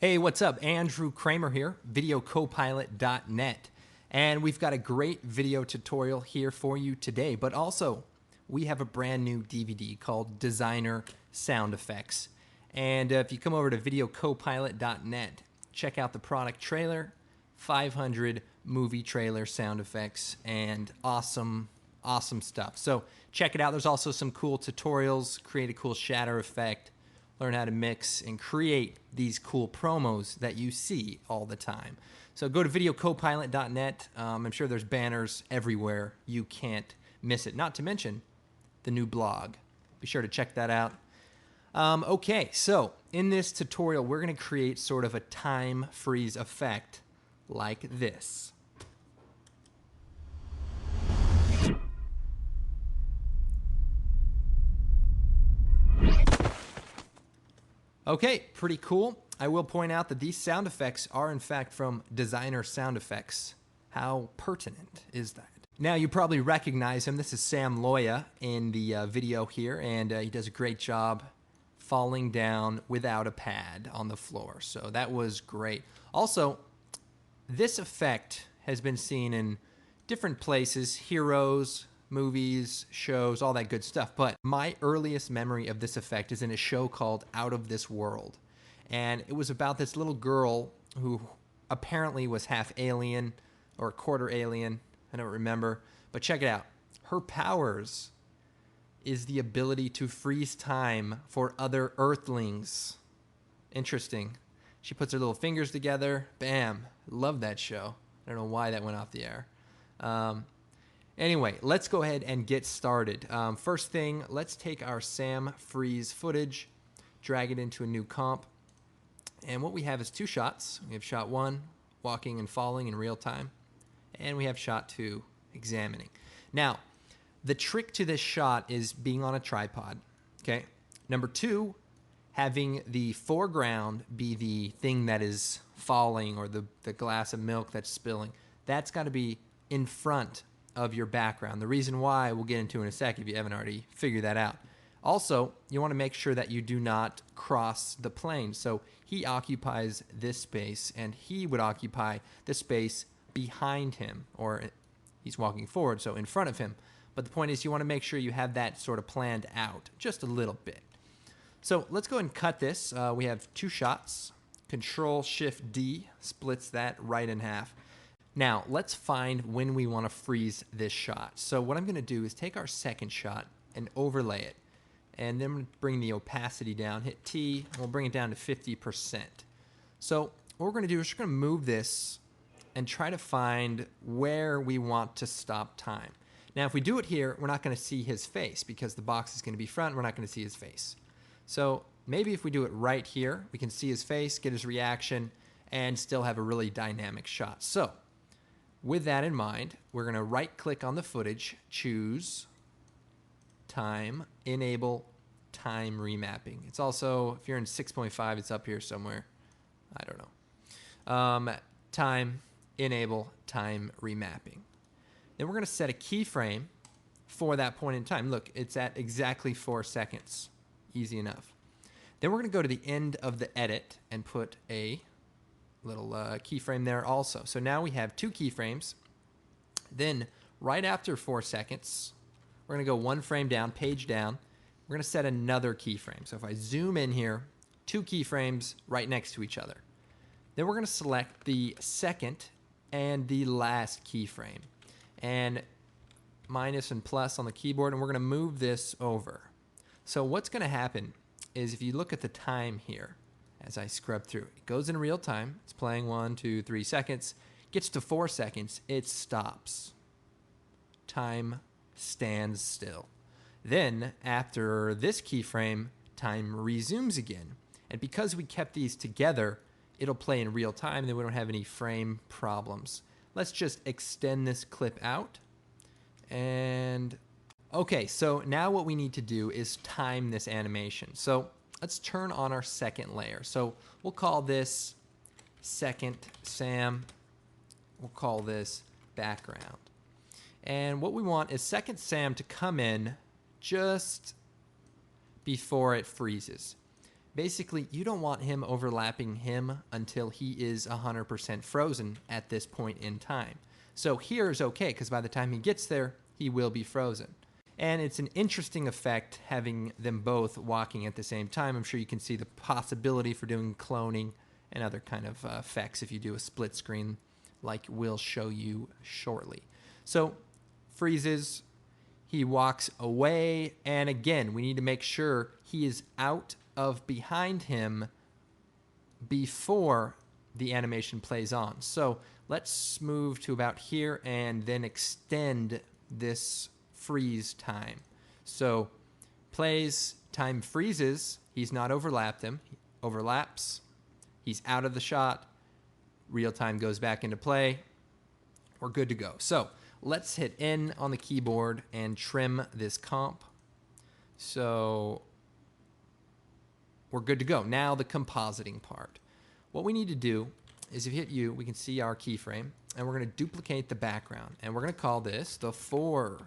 Hey, what's up? Andrew Kramer here, videocopilot.net. And we've got a great video tutorial here for you today, but also we have a brand new DVD called Designer Sound Effects. And if you come over to videocopilot.net, check out the product trailer, 500 movie trailer sound effects, and awesome stuff. So check it out. There's also some cool tutorials, create a cool shatter effect, learn how to mix and create these cool promos that you see all the time. So go to videocopilot.net. I'm sure there's banners everywhere. You can't miss it. Not to mention the new blog. Be sure to check that out. Okay, so in this tutorial, we're going to create sort of a time freeze effect like this. Okay, pretty cool. I will point out that these sound effects are in fact from Designer Sound Effects. How pertinent is that? Now you probably recognize him. This is Sam Loya in the video here, and he does a great job falling down without a pad on the floor. So that was great. Also, this effect has been seen in different places, heroes, movies, shows, all that good stuff. But my earliest memory of this effect is in a show called Out of This World. And it was about this little girl who apparently was half alien or quarter alien. I don't remember. But check it out. Her powers is the ability to freeze time for other Earthlings. Interesting. She puts her little fingers together. Bam. Love that show. I don't know why that went off the air. Anyway, let's go ahead and get started. First thing, let's take our Sam freeze footage, drag it into a new comp. And what we have is two shots. We have shot one, walking and falling in real time. And we have shot two, examining. Now, the trick to this shot is being on a tripod. Okay. Number two, having the foreground be the thing that is falling or the glass of milk that's spilling. That's got to be in front of your background. The reason why we'll get into in a sec if you haven't already figured that out. Also, you want to make sure that you do not cross the plane. So he occupies this space and he would occupy the space behind him, or he's walking forward, so in front of him. But the point is you want to make sure you have that sort of planned out just a little bit. So let's go ahead and cut this. We have two shots. Control-Shift-D splits that right in half. Now, let's find when we want to freeze this shot. So what I'm going to do is take our second shot and overlay it. And then bring the opacity down, hit T, and we'll bring it down to 50%. So what we're going to do is we're going to move this and try to find where we want to stop time. Now, if we do it here, we're not going to see his face because the box is going to be front. We're not going to see his face. So maybe if we do it right here, we can see his face, get his reaction, and still have a really dynamic shot. So with that in mind, we're going to right-click on the footage, choose time, enable time remapping. It's also, if you're in 6.5, it's up here somewhere. I don't know. Time, enable time remapping. Then we're going to set a keyframe for that point in time. Look, it's at exactly 4 seconds. Easy enough. Then we're going to go to the end of the edit and put a little keyframe there also. So now we have two keyframes. Then right after 4 seconds, we're going to go one frame down, page down. We're going to set another keyframe. So if I zoom in here, two keyframes right next to each other. Then we're going to select the second and the last keyframe. And minus and plus on the keyboard, and we're going to move this over. So what's going to happen is if you look at the time here, as I scrub through, it goes in real time. It's playing 1, 2, 3 seconds. Gets to 4 seconds, it stops. Time stands still. Then after this keyframe, time resumes again. And because we kept these together, it'll play in real time, then we don't have any frame problems. Let's just extend this clip out. And okay, so now what we need to do is time this animation. So let's turn on our second layer. So we'll call this second Sam. We'll call this background. And what we want is second Sam to come in just before it freezes. basically you don't want him overlapping him until he is 100% frozen at this point in time. So here is okay, because by the time he gets there, he will be frozen. And it's an interesting effect having them both walking at the same time. I'm sure you can see the possibility for doing cloning and other kind of effects if you do a split screen like we'll show you shortly. So freezes, he walks away, and again, we need to make sure he is out of behind him before the animation plays on. So let's move to about here and then extend this freeze time. So plays, time freezes, he's not overlapped him, he overlaps, he's out of the shot, real time goes back into play, we're good to go. So let's hit N on the keyboard and trim this comp. So we're good to go. Now the compositing part. What we need to do is if you hit U, we can see our keyframe, and we're going to duplicate the background, and we're going to call this the foreground.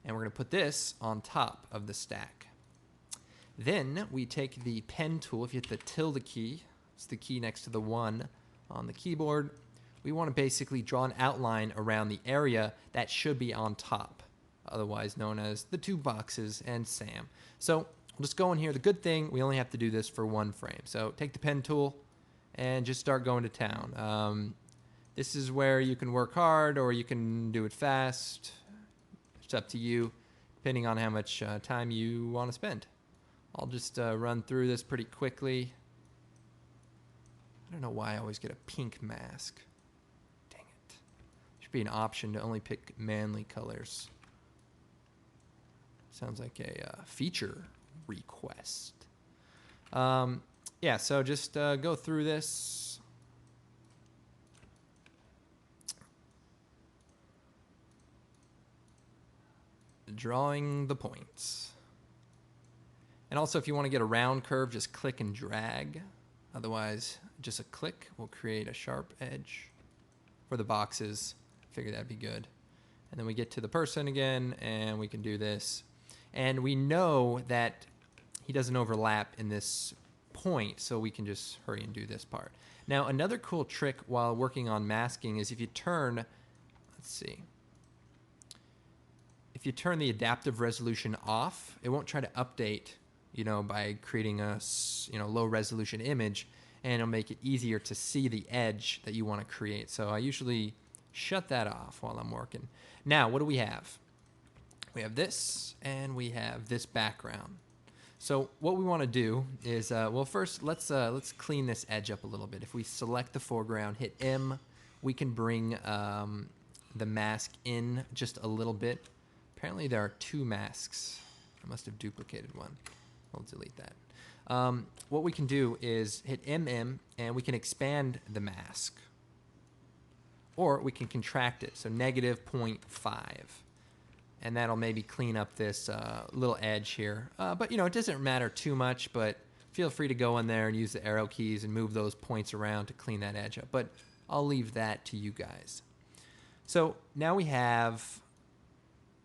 And we're going to put this on top of the stack. Then we take the pen tool. If you hit the tilde key, it's the key next to the 1 on the keyboard. We want to basically draw an outline around the area that should be on top, otherwise known as the 2 boxes and Sam. So we'll just go in here. The good thing, we only have to do this for 1 frame. So take the pen tool and just start going to town. This is where you can work hard or you can do it fast. It's up to you, depending on how much time you want to spend. I'll just run through this pretty quickly. I don't know why I always get a pink mask. Dang it. Should be an option to only pick manly colors. Sounds like a feature request. Yeah, so just go through this. Drawing the points. And also, if you want to get a round curve, just click and drag. Otherwise, just a click will create a sharp edge. For the boxes, figure that'd be good. And then we get to the person again, and we can do this. And we know that he doesn't overlap in this point, so we can just hurry and do this part. Now, another cool trick while working on masking is if you turn, let's see, if you turn the adaptive resolution off, it won't try to update, by creating a, low resolution image, and it'll make it easier to see the edge that you want to create. So I usually shut that off while I'm working. Now, what do we have? We have this, and we have this background. So what we want to do is, well, first let's clean this edge up a little bit. If we select the foreground, hit M, we can bring the mask in just a little bit. Apparently there are 2 masks. I must have duplicated one. I'll delete that. What we can do is hit MM, and we can expand the mask. Or we can contract it, so -0.5. And that'll maybe clean up this little edge here. But, it doesn't matter too much, but feel free to go in there and use the arrow keys and move those points around to clean that edge up. But I'll leave that to you guys. So now we have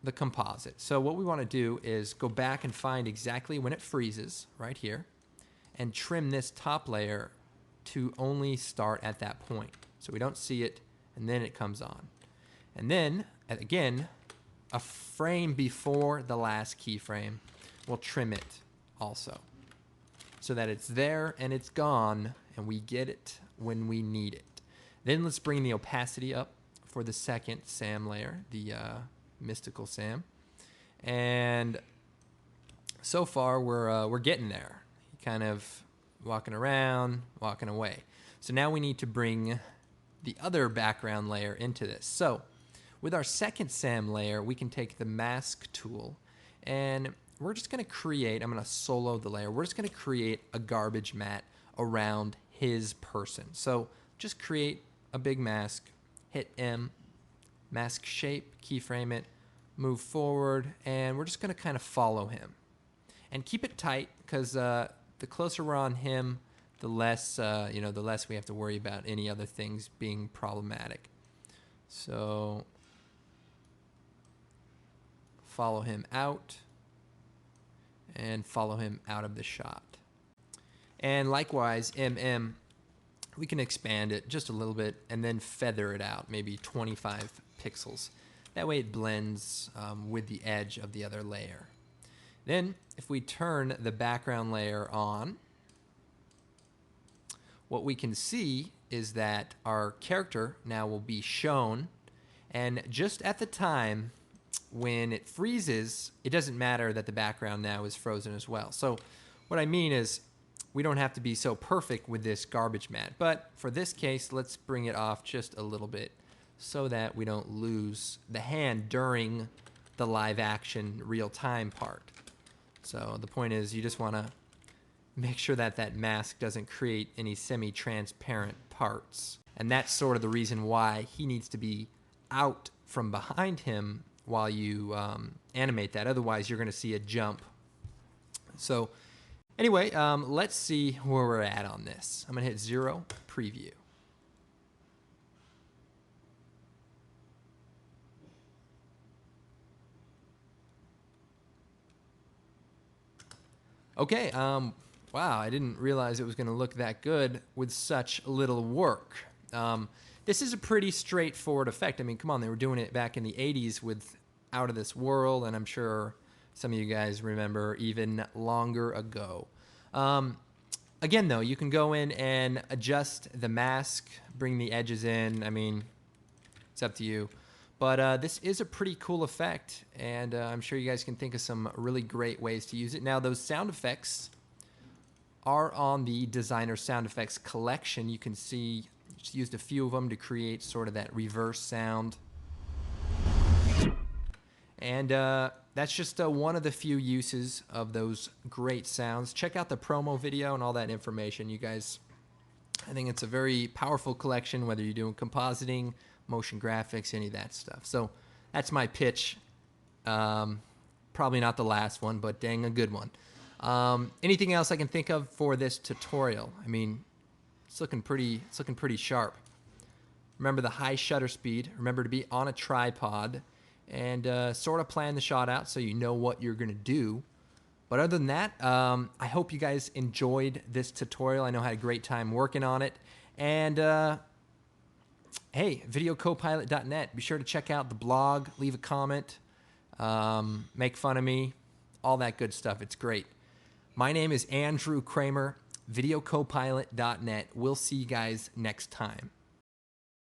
the composite. So what we want to do is go back and find exactly when it freezes right here and trim this top layer to only start at that point. So we don't see it, and then it comes on. And then, again, a frame before the last keyframe, we'll trim it also so that it's there and it's gone and we get it when we need it. Then let's bring the opacity up for the second Sam layer, the mystical Sam. And so far we're getting there. Kind of walking around, walking away. So now we need to bring the other background layer into this. So with our second Sam layer, we can take the mask tool and we're just going to create, I'm going to solo the layer. We're just going to create a garbage mat around his person. So just create a big mask, hit M, mask shape, keyframe it, move forward, and we're just going to kind of follow him. And keep it tight because the closer we're on him, the less, the less we have to worry about any other things being problematic. So follow him out, and follow him out of the shot. And likewise, we can expand it just a little bit and then feather it out, maybe 25 pixels. That way it blends with the edge of the other layer. Then, if we turn the background layer on, what we can see is that our character now will be shown, and just at the time when it freezes, it doesn't matter that the background now is frozen as well. So what I mean is, we don't have to be so perfect with this garbage matte, but for this case, let's bring it off just a little bit so that we don't lose the hand during the live action real time part. So the point is, you just want to make sure that that mask doesn't create any semi-transparent parts. And that's sort of the reason why he needs to be out from behind him while you animate that. Otherwise, you're going to see a jump. So anyway, let's see where we're at on this. I'm going to hit 0, preview. Okay, wow, I didn't realize it was going to look that good with such little work. This is a pretty straightforward effect. I mean, come on, they were doing it back in the 80s with Out of This World, and I'm sure some of you guys remember even longer ago. Again, though, you can go in and adjust the mask, bring the edges in. I mean, it's up to you. But this is a pretty cool effect, and I'm sure you guys can think of some really great ways to use it. Now, those sound effects are on the Designer Sound Effects collection. You can see just used a few of them to create sort of that reverse sound. And that's just one of the few uses of those great sounds. Check out the promo video and all that information, you guys. I think it's a very powerful collection, whether you're doing compositing, motion graphics, any of that stuff. So that's my pitch. Probably not the last one, but dang, a good one. Anything else I can think of for this tutorial? I mean, it's looking pretty sharp. Remember the high shutter speed. Remember to be on a tripod and sort of plan the shot out so you know what you're going to do. But other than that, I hope you guys enjoyed this tutorial. I know I had a great time working on it. And hey, videocopilot.net. Be sure to check out the blog, leave a comment, make fun of me, all that good stuff. It's great. My name is Andrew Kramer, videocopilot.net. We'll see you guys next time.